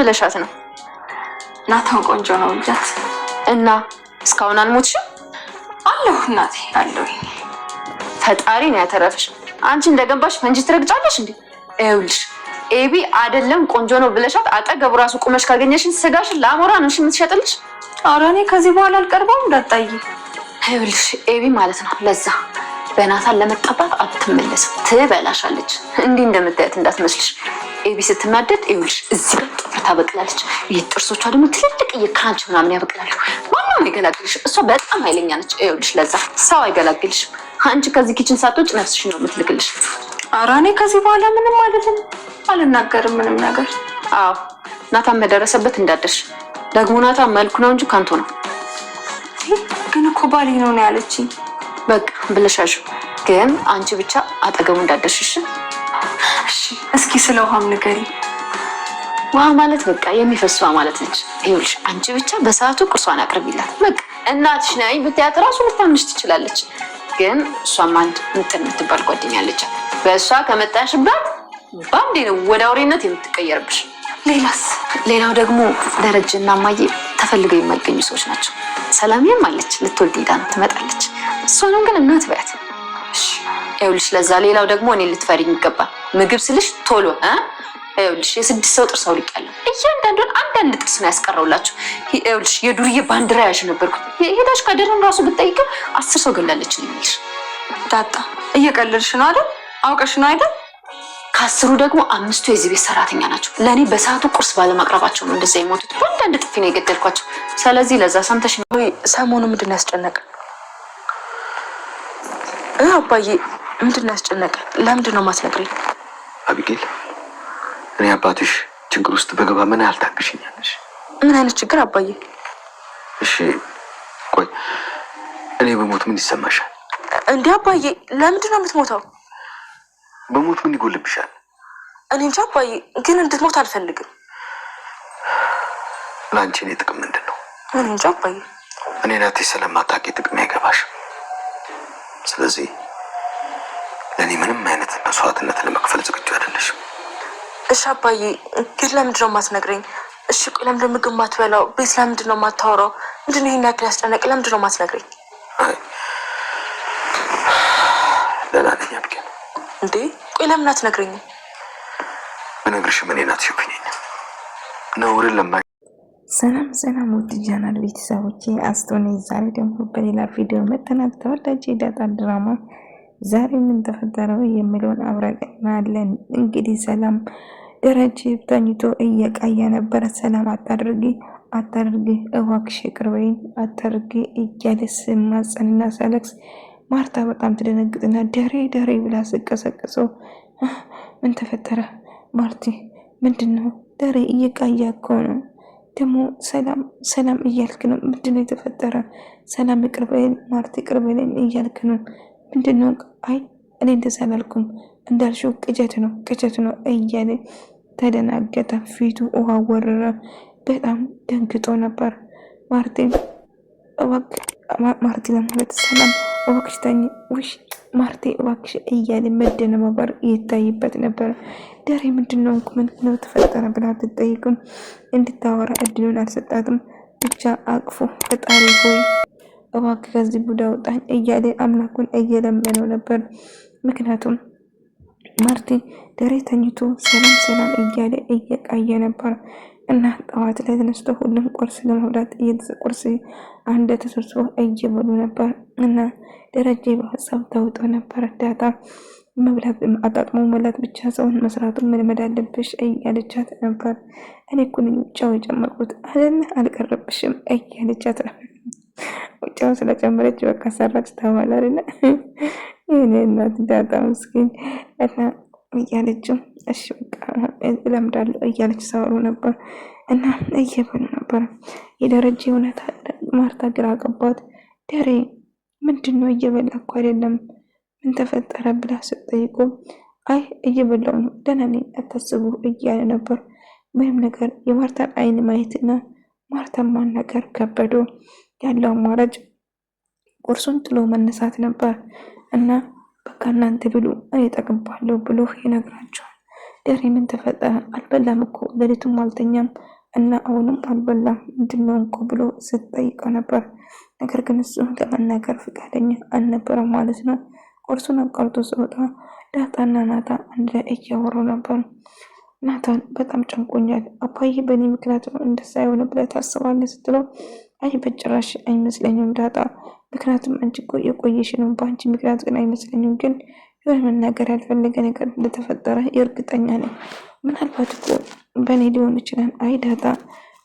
ብለሻት ነው? ናታን ቆንጆ ነው ብያት እና እስካሁን አልሞትሽም? አለሁ እናቴ አለሁ። ፈጣሪ ነው ያተረፈሽ። አንቺ እንደገባሽ ፈንጂ ትረግጫለሽ እንዴ? ይኸውልሽ ኤቢ አይደለም ቆንጆ ነው ብለሻት አጠገቡ ራሱ ቁመሽ ካገኘሽን ስጋሽን ለአሞራ ነው የምትሸጥልሽ። ኧረ እኔ ከዚህ በኋላ አልቀርበውም እንዳትጣይ። ይኸውልሽ ኤቢ ማለት ነው ለዛ በናታን ለመጣባት አትመለስም፣ ትበላሻለች። እንዲህ እንደምታያት እንዳትመስልሽ። ኤቢ ስትናደድ ይኸውልሽ እዚህ ጋር ጥፍር ታበቅላለች። ይሄ ጥርሶቿ ደግሞ ትልልቅ የክራንች ምናምን ያበቅላሉ። ማንም አይገላግልሽ። እሷ በጣም ኃይለኛ ነች። ይኸውልሽ ለዛ ሰው አይገላግልሽም። አንቺ ከዚህ ኪችን ሳትወጪ ነፍስሽ ነው የምትልክልሽ። ኧረ እኔ ከዚህ በኋላ ምንም አይደለም፣ አልናገርም ምንም ነገር። አዎ ናታን በደረሰበት እንዳደርሽ። ደግሞ ናታን መልኩ ነው እንጂ ከንቱ ነው። ግን እኮ ባሌ ነው ያለችኝ። በቃ ብለሻሽ፣ ግን አንቺ ብቻ አጠገቡ እንዳደርሽሽ። እሺ እስኪ ስለ ውሃም ንገሪ። ውሃ ማለት በቃ የሚፈስ ውሃ ማለት ነች። ይኸውልሽ አንቺ ብቻ በሰዓቱ ቁርሷን አቅርቢላት። በቃ እናትሽ ነኝ ብትያት እራሱ ልታምንሽ ትችላለች። ግን እሷም አንድ ምጥን የምትባል ጓደኛ አለቻት። በእሷ ከመጣሽባት በአንዴ ነው ወደ አውሬነት የምትቀየርብሽ። ሌላስ? ሌላው ደግሞ ደረጀና እማዬ ተፈልገው የማይገኙ ሰዎች ናቸው። ሰላምዬም አለች ልትወልድ ሄዳ ነው ትመጣለች። እሷንም ግን እናት በያት። ይኸውልሽ ለዛ ሌላው ደግሞ እኔ ልትፈሪ የሚገባ ምግብ ስልሽ ቶሎ ይኸውልሽ የ6 ሰው ጥርስ አውልቄያለሁ። እያንዳንዱን አንዳንድ ጥርስ ነው ያስቀረውላችሁ። ይኸውልሽ የዱርዬ ባንዲራ ያዥ ነበርኩ። ሄዳሽ ካደረን ራሱ ብትጠይቀው 10 ሰው ገላለች ነው የሚልሽ። ዳጣ እየቀለድሽ ነው አይደል? አውቀሽ ነው አይደል? ከ10ሩ ደግሞ 5ቱ የዚህ ቤት ሰራተኛ ናቸው። ለእኔ በሰዓቱ ቁርስ ባለማቅረባቸው ነው እንደዛ የሞቱት። በአንዳንድ ጥፊ ነው የገደልኳቸው። ስለዚህ ለዛ ሰምተሽ ወይ ሰሞኑ ምንድን ነው ያስጨነቀ? አባዬ ምንድን ነው ያስጨነቀ? ለምንድን ነው ማስነግረኝ? አቢጌል እኔ አባትሽ ችግር ውስጥ በገባ ምን ያህል ታግሽኛለሽ? ምን አይነት ችግር አባዬ? እሺ ቆይ እኔ በሞት ምን ይሰማሻል? እንዴ አባዬ ለምንድን ነው የምትሞተው? በሞት ምን ይጎልብሻል? እኔ እንጃ አባዬ፣ ግን እንድትሞት አልፈልግም። ለአንቺ እኔ ጥቅም ምንድን ነው? እኔ እንጃ አባዬ። እኔ ናትሽ ስለማታውቂ ጥቅም አይገባሽ። ስለዚህ ለእኔ ምንም አይነት መስዋዕትነት ለመክፈል ዝግጁ አይደለሽም። እሺ አባዬ፣ ግን ለምንድን ነው የማትነግረኝ? እሺ ቆይ ለምንድን ነው ምግብ የማትበላው? ቤት ለምንድን ነው የማታወራው? ምንድን ነው ይሄን ያክል ያስጨነቅ? ለምንድን ነው የማትነግረኝ? ደህና ነኝ አቢጌል። እንዴ ቆይ ለምን አትነግረኝም? ብነግርሽም እኔ ናትሽ ኩኝኝ ነውርን ለማ ሰላም ሰላም ውድ ቻናል ቤተሰቦቼ አስቶኔ ዛሬ ደግሞ በሌላ ቪዲዮ መጥተናል። ተወዳጅ የዳጣ ድራማ ዛሬ ምን ተፈጠረው የሚለውን አብረን እናያለን። እንግዲህ ሰላም ደረጀ ተኝቶ እየቃየ ነበረ። ሰላም አታድርጊ እባክሽ ቅርበኝ አታድርጊ እያለ ስማጸንና ሳለቅስ ማርታ በጣም ትደነግጥና ደሬ ብላ ስቀሰቅሰው ምን ተፈጠረ ማርቲ? ምንድነው? ደሬ እየቃየ እኮ ነው ደግሞ ሰላም እያልክ ነው። ምንድነው የተፈጠረ? ሰላም ይቅርበኝ ማርቲ ይቅርበኝ እያልክ ነው ምንድነው? አይ እኔ እንደዛ አላልኩም እንዳልሽው ቅጀት ነው እያለ ተደናገጠ። ፊቱ ውሃ ወረረ። በጣም ደንግጦ ነበር። ማርቲ ለማለት ሰላም እባክሽ ተኝ ውሽ ማርቲ እባክሽ እያለ መደነባበር ይታይበት ነበር። ደሬ ምንድነው ተፈጠረ ብላ ብትጠይቅም እንድታወራ እድሉን አልሰጣትም። ብቻ አቅፎ ፈጣሪ ሆይ እባክህ ከዚህ ቡዳ አውጣኝ እያለ አምላኩን እየለመነው ነበር። ምክንያቱም ማርቲ ደሬ ተኝቶ ሰላም እያለ እየቃየ ነበር እና ጠዋት ላይ ተነስቶ ሁሉም ቁርስ ለመብላት ቁርስ አንድ ተሰብስቦ እየበሉ ነበር እና ደረጀ በሀሳብ ተውጦ ነበር። ዳጣ መብላት አጣጥሞ መብላት ብቻ ሰውን መስራቱን መልመድ አለብሽ እያለቻት ነበር። እኔ እኮ ነኝ ጨው የጨመርኩት አይደል አልቀረብሽም እያለቻት ነው። ጨው ስለጨመረች በቃ ሰራች ተባለ አይደል? እኔ እናት ዳጣ ምስኪን እና እያለችው እሺ በቃ እለምዳለሁ እያለች ሳወሩ ነበር እና እየበሉ ነበር። የደረጀ እውነት ማርታ ግራ ገባት። ደሬ ምንድነው? እየበላ እኮ አይደለም ምን ተፈጠረ ብላ ስትጠይቁ አይ እየበላው ነው ደህና ነኝ አታስቡ እያለ ነበር። ምንም ነገር የማርታን አይን ማየትና ማርታን ማናገር ከበዶ ያለው አማራጭ ቁርሱን ጥሎ መነሳት ነበር እና በቃ እናንተ ብሉ እኔ ጠግባለሁ ብሎ ይነግራቸዋል። ደሬ ምን ተፈጠረ? አልበላም እኮ ሌሊቱም አልተኛም እና አሁንም አልበላም ምንድነው እንኳ ብሎ ስትጠይቀው ነበር። ነገር ግን እሱ ለመናገር ፈቃደኛ አልነበረም ማለት ነው። ቁርሱን አቋርጦ ሲወጣ ዳጣና ናታ አንድ ላይ እያወሩ ነበር። ናታን በጣም ጨንቆኛል፣ አባዬ በእኔ ምክንያት ነው እንደዛ የሆነ ብለህ ታስባለህ ስትለው አይ በጭራሽ አይመስለኝም ዳጣ፣ ምክንያቱም አንቺ እኮ የቆየሽ ነው፣ በአንቺ ምክንያት ግን አይመስለኝም። ግን የሆነ መናገር ያልፈለገ ነገር እንደተፈጠረ እርግጠኛ ነኝ። ምናልባት እኮ በእኔ ሊሆን ይችላል። አይ ዳጣ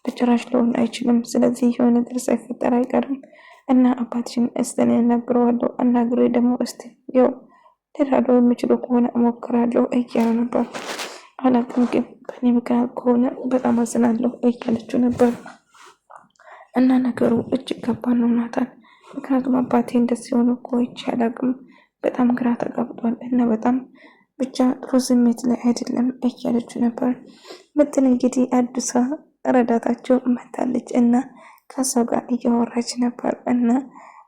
በጭራሽ ሊሆን አይችልም። ስለዚህ የሆነ ነገር ሳይፈጠር አይቀርም እና አባትሽን እስተን ያናግረዋለሁ፣ አናግሬ ደግሞ እስቲ ያው ልረዳው የምችለው ከሆነ እሞክራለሁ እያለ ነበር። አላውቅም ግን በእኔ ምክንያት ከሆነ በጣም አዝናለሁ እያለችው ነበር። እና ነገሩ እጅግ ከባድ ነው ናታን፣ ምክንያቱም አባቴ እንደዚህ ሆኖ እኮ አይቼ አላውቅም። በጣም ግራ ተጋብቷል እና በጣም ብቻ ጥሩ ስሜት ላይ አይደለም እያለችው ነበር። ምትን እንግዲህ አዲሷ ረዳታቸው መታለች እና ከሷ ጋር እያወራች ነበር። እና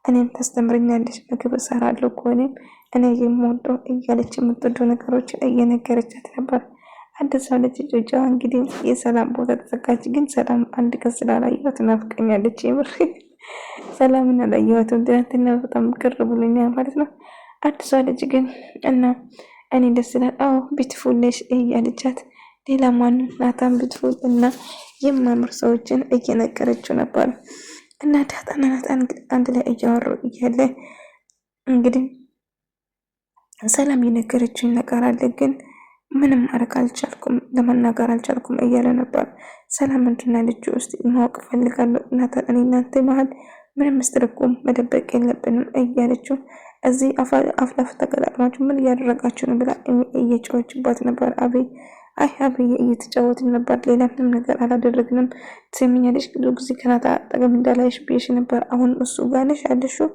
እኔም ታስተምረኛለች፣ ምግብ እሰራለሁ ከሆነም እኔ የምወደው እያለች የምትወደው ነገሮችን እየነገረቻት ነበር። አዲሷ ልጅ ጆጆ እንግዲህ የሰላም ቦታ ተዘጋጅ። ግን ሰላም አንድ ቀን ስላላየኋት ናፍቀኛለች። የምር ሰላምን አላየኋትም፣ ትናንትና በጣም ቅር ብሎኛል ማለት ነው። አዲሷ ልጅ ግን እና እኔ ደስ ይላል፣ አዎ ቢትፉል ነሽ እያለቻት ሌላ ማንም ናታን ቢትፉል እና የማምር ሰዎችን እየነገረችው ነበር። እና ዳጣና ናታን አንድ ላይ እያወሩ እያለ እንግዲህ ሰላም የነገረችው ነገር አለ ግን ምንም ማድረግ አልቻልኩም፣ ለመናገር አልቻልኩም እያለ ነበር። ሰላም ምንድን ነው ልጅ ውስጥ ማወቅ ፈልጋለሁ ናታን፣ እኔ እናንተ መሀል ምንም ምስጢር እኮ መደበቅ የለብንም እያለችው እዚህ አፍላፍ ተገጣጥማችሁ ምን እያደረጋችሁ ነው ብላ እየጮኸችባት ነበር። አብይ እየተጫወትን ነበር፣ ሌላ ምንም ነገር አላደረግንም። ትሰሚኛለሽ፣ ብዙ ጊዜ ከናታ አጠገብ እንዳላይሽ ብዬሽ ነበር፣ አሁን እሱ ጋር ነሽ ያለሽው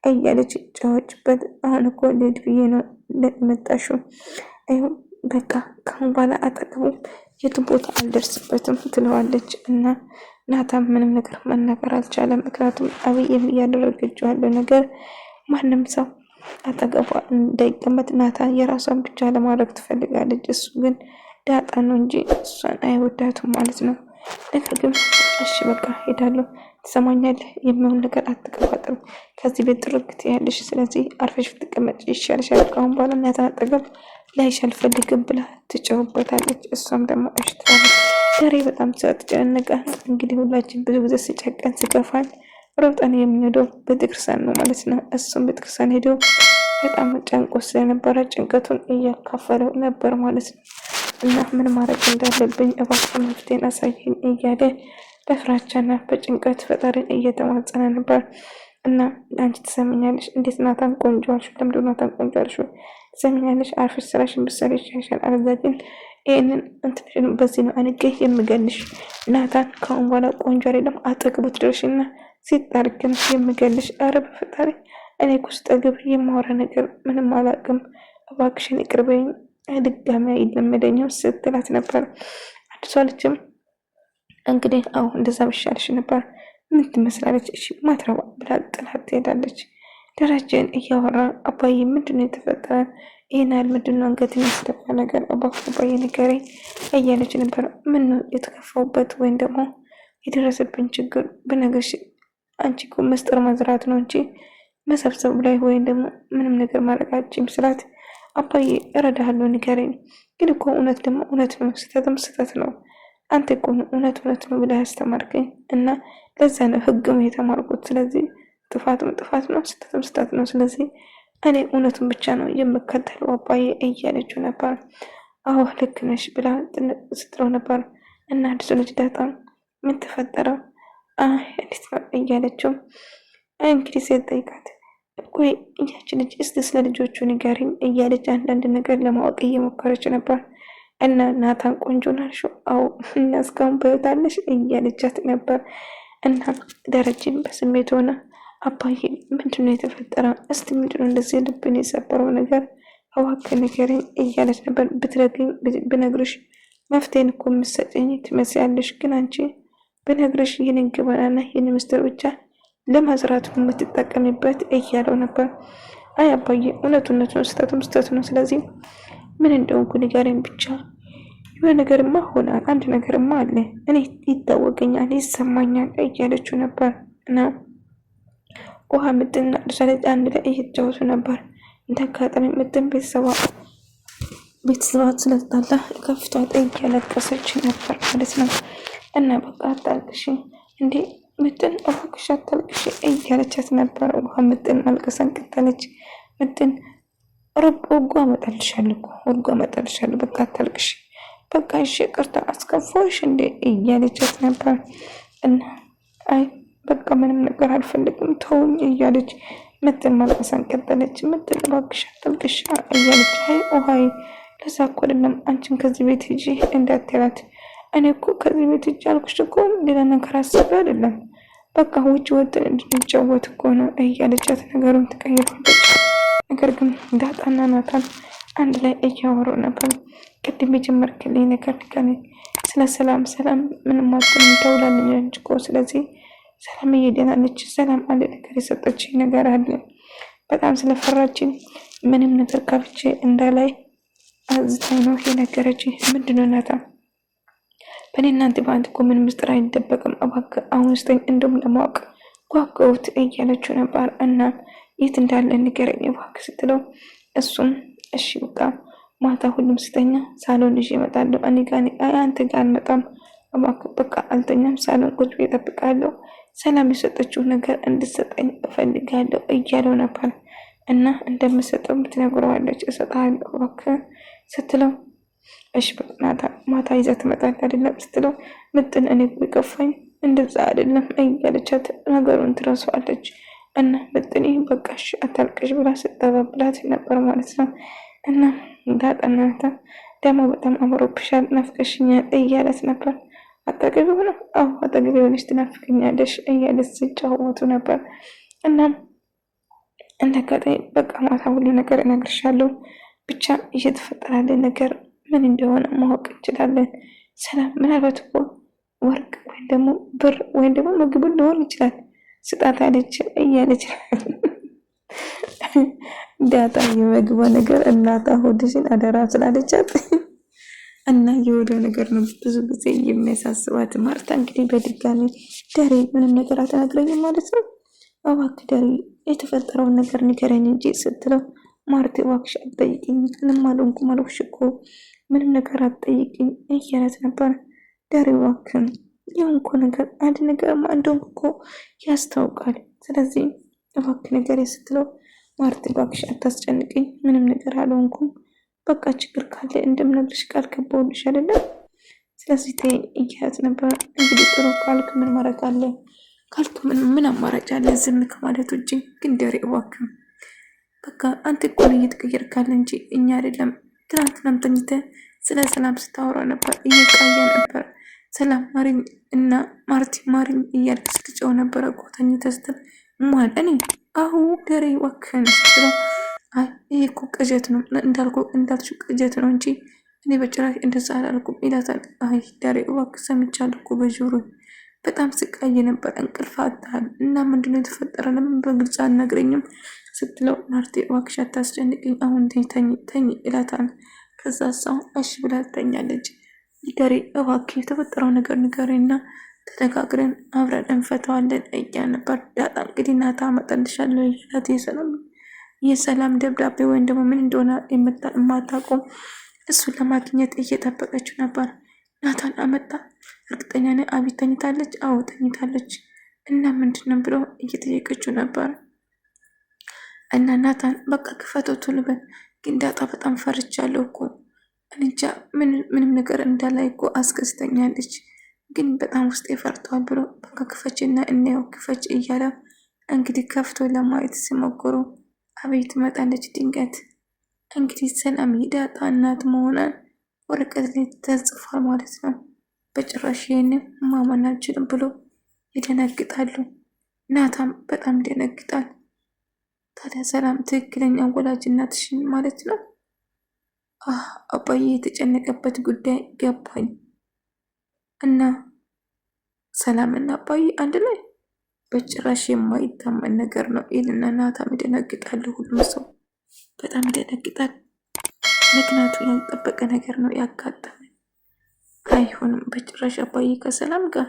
እያለች ጮኸችበት። አሁን እኮ ልሄድ ብዬ ነው መጣሽው፣ በቃ ካሁን በኋላ አጠገቡ የቱ ቦታ አልደርስበትም ትለዋለች። እና ናታም ምንም ነገር መናገር አልቻለም። ምክንያቱም አብይ እያደረገችው ያለው ነገር ማንም ሰው አጠገቧ እንዳይቀመጥ ናታ የራሷን ብቻ ለማድረግ ትፈልጋለች። እሱ ግን ዳጣ ነው እንጂ እሷን አይወዳትም ማለት ነው። ነገር ግን እሺ በቃ ሄዳለሁ፣ ትሰማኛለህ? የሚሆን ነገር አትቀባጥም፣ ከዚህ ቤት ጥርግት ያለሽ፣ ስለዚህ አርፈሽ ብትቀመጭ ይሻልሻል። ካሁን በኋላ ናታን አጠገብ ላይሽ አልፈልግም ብላ ትጨውበታለች። እሷም ደግሞ እሺ ትላለች። ዛሬ በጣም ስለተጨነቀ እንግዲህ ሁላችን ብዙ ጊዜ ሲጨቀን ሲከፋን ሮጠን የምንሄደው ቤተክርስቲያን ነው ማለት ነው። እሱም ቤተክርስቲያን ሄደው በጣም ጨንቆ ስለነበረ ጭንቀቱን እያካፈለው ነበር ማለት ነው። እና ምን ማድረግ እንዳለብኝ እባክህ መፍትሄን አሳየኝ እያለ በፍራቻና በጭንቀት ፈጣሪን እየተማጸነ ነበር። እና አንቺ ትሰሚኛለሽ? እንዴት ናታን ቆንጆ አልሽ? ለምንድን ነው ናታን ቆንጆ አልሽ? ትሰሚኛለሽ? አርፈሽ ስራሽን ብትሰሪ ይሻልሻል። አለዛ ግን ይህንን እንትንሽን በዚህ ነው አንቄ የምገልሽ። ናታን ከአሁን በኋላ ቆንጆ አይደለም፣ አጠገቡ ትደርሽና ሲጣርግን የምገልሽ። አረ በፈጣሪ እኔ ኩስጠግብ የማወራ ነገር ምንም አላውቅም፣ እባክሽን ይቅር በይኝ፣ ድጋሚ አይለመደኝም ስትላት ነበር። አዲሷ ልጅም እንግዲህ አዎ እንደዛ ብሻልሽ ነበር፣ ምን ትመስላለች? እሺ ማትረባ ብላ ጥላት ትሄዳለች። ደረጀን እያወራ አባዬ ምንድነው የተፈጠረ? ይሄን ያህል ምንድነው አንገትን ያስደፋ ነገር? አባዬ ንገረኝ እያለች ነበር። ምን ነው የተከፋውበት ወይም ደግሞ የደረሰብን ችግር ብነግርሽ አንቺ እኮ መስጠር መዝራት ነው እንጂ መሰብሰብ ላይ ወይም ደግሞ ምንም ነገር ማድረጋችም ስላት፣ አባዬ እረዳሃለሁ ንገረኝ፣ ግን እኮ እውነት ደግሞ እውነት ነው፣ ስህተትም ስህተት ነው። አንተ እኮ እውነት ነው ብለህ ያስተማርከኝ እና ለዛ ነው ህግም የተማርኩት። ስለዚህ ጥፋትም ጥፋት ነው፣ ስህተትም ስህተት ነው። ስለዚህ እኔ እውነቱን ብቻ ነው የምከተለው አባዬ እያለችው ነበር። አዎ ልክ ነሽ ብላ ስትለው ነበር። እና አዲሱ ልጅ ዳጣ ምን ተፈጠረው እንዴት ነው እያለችው እንግዲህ ሴት ጠይቃት፣ ቆይ እያች ልጅ እስቲ ስለ ልጆቹ ንገሪኝ እያለች አንዳንድ ነገር ለማወቅ እየሞከረች ነበር። እና ናታን ቆንጆ ናልሽው? አዎ እና እስካሁን በህይወት አለሽ እያለቻት ነበር። እና ደረጀን በስሜት ሆነ አባዬ ምንድነው የተፈጠረ? እስቲ ምንድነው እንደዚህ ልብን የሰበረው ነገር? እባክህ ንገረኝ እያለች ነበር። ብነግርሽ መፍትሄን እኮ የምትሰጠኝ ትመስያለሽ፣ ግን አንቺ ብነግርሽ ይህንን ግበናና ይህን ምስጢር ብቻ ለማዝራት የምትጠቀሚበት እያለው ነበር። አይ አባዬ እውነቱ ነው፣ ስህተቱም ስህተቱ ነው። ስለዚህ ምን እንደሆንኩ ንገረኝ ብቻ የሆነ ነገርማ ሆናል፣ አንድ ነገርማ አለ፣ እኔ ይታወቀኛል፣ ይሰማኛል እያለችው ነበር። እና ውሃ ምጥና ልጅ አንድ ላይ እየተጫወቱ ነበር። እንደ አጋጣሚ ምጥን ቤተሰባት ስለተጣላ ከፊቷ እያለቀሰች ነበር ማለት ነው። እና በቃ አታልቅሽ እንዴ ምጥን እባክሽ አታልቅሽ እያለቻት ነበር። ውሃ ምጥን አልቀሰን ቀጠለች። ምጥን ወርጎ አመጣልሻለሁ በቃ አታልቅሽ በቃ እሺ ቅርታ አስከፋሽ እንዴ እያለቻት ነበር። እና አይ በቃ ምንም ነገር አልፈልግም ተውኝ እያለች ምጥን ማልቀሰን ቀጠለች። ምጥን እባክሽ አታልቅሽ እያለች አይ ውሃይ ለዛ እኮ አይደለም አንቺን ከዚህ ቤት ሂጂ እንዳትላት እኔ እኮ ከዚህ ቤት ሂጂ አልኩሽ እኮ ሌላ ነገር አስቤ አይደለም በቃ ውጭ ወጥተን እንድንጫወት እኮ ነው እያለቻት ነገሩን ትቀይራለች። ነገር ግን ዳጣና ናታን አንድ ላይ እያወሩ ነበር። ቅድም የጀመርክልኝ ነገር ከኔ ስለ ሰላም ምንም አትልም ደውላለች እኮ ስለዚህ ሰላም እየደናለች። ሰላም አንድ ነገር የሰጠችኝ ነገር አለ በጣም ስለፈራችኝ ምንም ነገር ከፍቼ እንዳላይ አዝታኝ ነው የነገረችኝ። ምንድነው ናታን? በእኔ እናንተ በአንድ እኮ ምን ምስጢር አይደበቅም እባክህ አሁን ስጠኝ እንደውም ለማወቅ ጓጓሁት እያለችው ነበር። እና የት እንዳለ ንገረኝ እባክህ ስትለው እሱም እሺ በቃ ማታ ሁሉም ስተኛ ሳሎን ይዤ እመጣለሁ እኔ ጋር አንተ ጋር አልመጣም እባክህ በቃ አልተኛም ሳሎን ቁጭ ብዬ እጠብቃለሁ ሰላም የሰጠችው ነገር እንድትሰጠኝ እፈልጋለሁ እያለው ነበር። እና እንደምሰጠው ብትነግረዋለች እሰጥሃለሁ እባክህ ስትለው እሺ በቃ ማታ ይዘህ ትመጣለህ አይደለም ስትለው ምጥን እኔ ቢከፋኝ እንደዛ አይደለም እያለቻት ነገሩን ትረሳዋለች። እና ምጥን በቃ እሺ አታልቅሽ ብላ ስትጠባብላት ነበር ማለት ነው። እና ዳጣናታ ደግሞ በጣም አምሮብሻል ናፍቀሽኛል እያለት ነበር። አጠገቤ ሆነ አዎ አጠገቤ ሆነሽ ትናፍቀኛለሽ እያለች ሲጫወቱ ነበር። እና እንደጋጣሚ በቃ ማታ ሁሉ ነገር እነግርሻለሁ ብቻ እየተፈጠራለ ነገር ምን እንደሆነ ማወቅ እንችላለን። ሰላም ምናልባት እኮ ወርቅ ወይም ደግሞ ብር ወይም ደግሞ ምግብ ሊሆን ይችላል ስጣት አለች እያለች ዳጣ የመግባ ነገር እናታ ሆድሽን አደራ ስላለቻት እና የወደው ነገር ነው ብዙ ጊዜ የሚያሳስባት። ማርታ እንግዲህ በድጋሚ ዳሬ ምንም ነገር አትነግረኝም ማለት ነው እባክህ ዳሬ የተፈጠረውን ነገር ንገረኝ እንጂ ስትለው ማርቴ እባክሽ አትጠይቂኝ ምንም አልሆንኩም አልኩሽ እኮ ምንም ነገር አትጠይቂኝ እያለት ነበር። ዳሬ እባክህን የሆንኩ ነገር አንድ ነገርማ እንደሆንኩ እኮ ያስታውቃል ስለዚህ እባክህ ንገረኝ ስትለው ማርቴ እባክሽ አታስጨንቅኝ ምንም ነገር አልሆንኩም በቃ ችግር ካለ እንደምነግርሽ ቃል ገባሁልሽ አይደለም ስለዚህ ተይኝ እያለት ነበር። እንግዲህ ጥሩ ካልክ ምን ማድረግ አለ ካልክ ምን አማራጭ አለ ዝም ከማለት ውጭ። ግን ዳሬ እባክህን በቃ አንተ እኮ ነው እየተቀየርካለ እንጂ እኛ አይደለም። ትናንትናም ተኝተህ ስለ ሰላም ስታወራ ነበር እየቃየ ነበር ሰላም ማሪኝ እና ማርቲ ማሪኝ እያልክ ስትጫው ነበረ እኮ ተኝተህ ስትል ማን እኔ አሁ ዳሬ እባክህን ስትለው አይ ይሄ እኮ ቅዠት ነው እንዳልሽው ቅዠት ነው እንጂ እኔ በጭራሽ እንደዛ አላልኩም ይላታል። አይ ዳሬ እባክህ ሰምቻለሁ እኮ በጆሮ በጣም ስቃይ ነበር እንቅልፍ አጥተሃል እና ምንድነው የተፈጠረ ለምን በግልጽ አልነግረኝም ስትለው ማርቴ እባክሽ አታስጨንቅኝ አሁን ተኝ ይላታል። ከዛ ሰው እሺ ብላ ትተኛለች። ዳሬ እባክህ የተፈጠረው ነገር ንገረኝና ተነጋግረን አብረን እንፈታዋለን እያ ነበር። ዳጣ እንግዲህ ናታ አመጣልሻለሁ ይላት የሰላም ደብዳቤ ወይም ደግሞ ምን እንደሆነ የማታውቀው እሱን ለማግኘት እየጠበቀችው ነበር። ናታን አመጣ። እርግጠኛ ነኝ አቤት ተኝታለች? አዎ ተኝታለች። እና ምንድነው ብሎ እየጠየቀችው ነበር። እና ናታን በቃ ክፈተው ቶሎ በል ግን ዳጣ በጣም ፈርቻለሁ እኮ እንጃ ምንም ነገር እንዳላይ እኮ አስገዝተኛለች ግን በጣም ውስጥ ፈርቷል ብሎ በቃ ክፈችና እናየው ክፈች እያለ እንግዲህ ከፍቶ ለማየት ሲሞክሩ አቤት ትመጣለች ድንገት። እንግዲህ ሰላም የዳጣ እናት መሆኗን ወረቀት ላይ ተጽፏል ማለት ነው። በጭራሽ ይህንን ማመን አልችልም ብሎ ይደነግጣሉ። ናታም በጣም ይደነግጣል። ታዲያ ሰላም ትክክለኛ ወላጅ እናትሽን ማለት ነው? አባዬ የተጨነቀበት ጉዳይ ገባኝ። እና ሰላምና አባዬ አንድ ላይ በጭራሽ የማይታመን ነገር ነው ይልና ናታም ይደነግጣሉ። ሁሉም ሰው በጣም ይደነግጣል። ምክንያቱ ያልጠበቀ ነገር ነው ያጋጠመ። አይሆንም በጭራሽ አባዬ ከሰላም ጋር።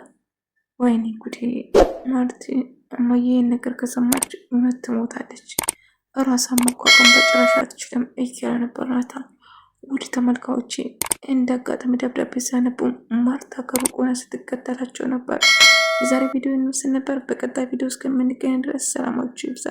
ወይኔ ጉዴ! ማርቲ እማዬ ነገር ከሰማች እውነት ትሞታለች። እራሷን መቋቋም በጭራሽ አትችልም እያለ ነበራታ። ውድ ተመልካዮቼ እንደ አጋጣሚ ደብዳቤ ሲያነቡ ማርታ ከሩቅ ሆና ስትከተላቸው ነበር። የዛሬ ቪዲዮ ይመስል ነበር። በቀጣይ ቪዲዮ እስከምንገናኝ ድረስ ሰላማችሁ ይብዛ።